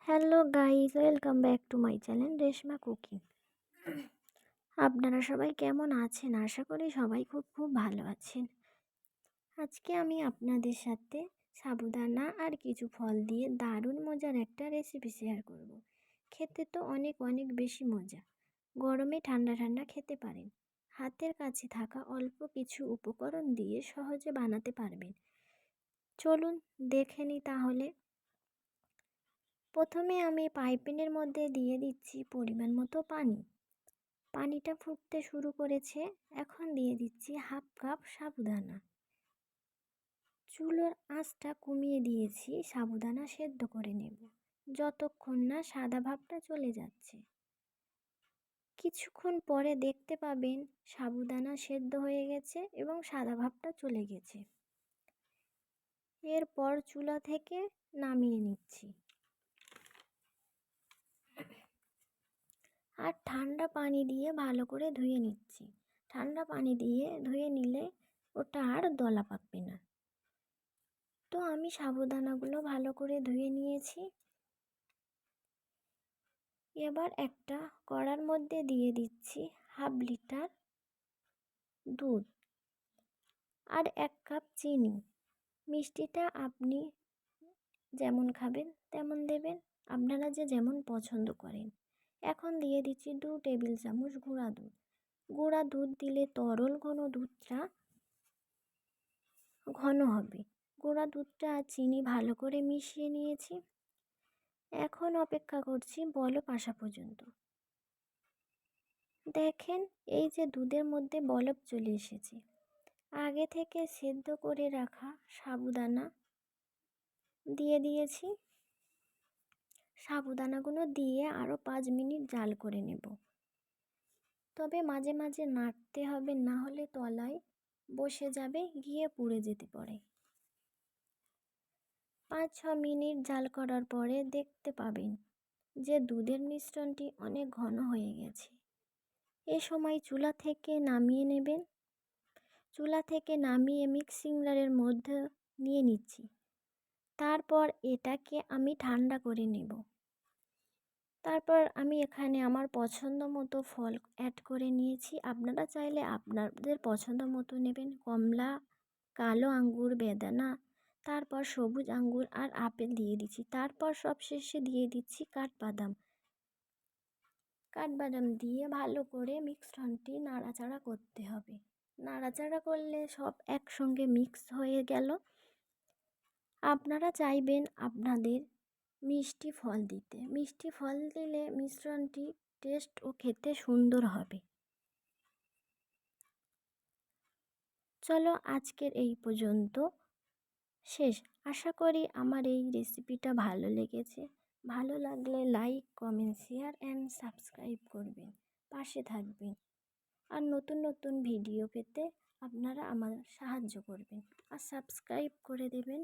Hello guys, welcome back to my channel Reshma cooking. আপনারা সবাই কেমন আছেন? আশা করি সবাই খুব খুব ভালো আছেন। আজকে আমি আপনাদের সাথে সাবুদানা আর কিছু ফল দিয়ে দারুণ মজার একটা রেসিপি শেয়ার করব। খেতে তো অনেক অনেক বেশি মজা। গরমে ঠান্ডা ঠান্ডা খেতে পারেন। হাতের কাছে থাকা অল্প কিছু উপকরণ দিয়ে সহজে বানাতে পারবেন। চলুন দেখে নিই তাহলে। প্রথমে আমি পাইপেনের মধ্যে দিয়ে দিচ্ছি পরিমাণ মতো পানি। পানিটা ফুটতে শুরু করেছে। এখন দিয়ে দিচ্ছি হাফ কাপ সাবুদানা। চুলোর আঁচটা কমিয়ে দিয়েছি, সাবুদানা সেদ্ধ করে নেব যতক্ষণ না সাদা ভাবটা চলে যাচ্ছে। কিছুক্ষণ পরে দেখতে পাবেন সাবুদানা সেদ্ধ হয়ে গেছে এবং সাদা ভাবটা চলে গেছে। এরপর চুলা থেকে নামিয়ে নিচ্ছি আর ঠান্ডা পানি দিয়ে ভালো করে ধুয়ে নিচ্ছি। ঠান্ডা পানি দিয়ে ধুয়ে নিলে ওটা আর দলা পাকবে না। তো আমি সাবুদানাগুলো ভালো করে ধুয়ে নিয়েছি। এবার একটা কড়ার মধ্যে দিয়ে দিচ্ছি হাফ লিটার দুধ আর 1 কাপ চিনি। মিষ্টিটা আপনি যেমন খাবেন তেমন দেবেন, আপনারা যে যেমন পছন্দ করেন। এখন দিয়ে দিচ্ছি 2 টেবিল চামচ গুঁড়া দুধ। গুঁড়া দুধ দিলে তরল ঘন দুধটা ঘন হবে। গুঁড়া দুধটা আর চিনি ভালো করে মিশিয়ে নিয়েছি। এখন অপেক্ষা করছি বলক আসা পর্যন্ত। দেখেন, এই যে দুধের মধ্যে বলক চলে এসেছে। আগে থেকে সেদ্ধ করে রাখা সাবুদানা দিয়ে দিয়েছি। সাবুদানাগুলো দিয়ে আরও 5 মিনিট জাল করে নেব। তবে মাঝে মাঝে নাড়তে হবে, না হলে তলায় বসে যাবে, গিয়ে পুড়ে যেতে পারে। 5-6 মিনিট জাল করার পরে দেখতে পাবেন যে দুধের মিশ্রণটি অনেক ঘন হয়ে গেছে। এ সময় চুলা থেকে নামিয়ে নেবেন। চুলা থেকে নামিয়ে মিক্সিং জারের মধ্যে নিয়ে নিচ্ছি। তারপর এটাকে আমি ঠান্ডা করে নেব। তারপর আমি এখানে আমার পছন্দ মতো ফল অ্যাড করে নিয়েছি। আপনারা চাইলে আপনাদের পছন্দ মতো নেবেন। কমলা, কালো আঙ্গুর, বেদানা, তারপর সবুজ আঙ্গুর আর আপেল দিয়ে দিচ্ছি। তারপর সবশেষে দিয়ে দিচ্ছি কাঠবাদাম। কাঠবাদাম দিয়ে ভালো করে মিশ্রণটি নাড়াচাড়া করতে হবে। নাড়াচাড়া করলে সব একসঙ্গে মিক্স হয়ে গেল। আপনারা চাইবেন আপনাদের মিষ্টি ফল দিতে। মিষ্টি ফল দিলে মিশ্রণটি টেস্ট ও খেতে সুন্দর হবে। চলো আজকের এই পর্যন্ত শেষ। আশা করি আমার এই রেসিপিটা ভালো লেগেছে। ভালো লাগলে like, comment, share and subscribe করবেন, পাশে থাকবেন। আর নতুন নতুন ভিডিও পেতে আপনারা আমার সাহায্য করবেন আর সাবস্ক্রাইব করে দেবেন।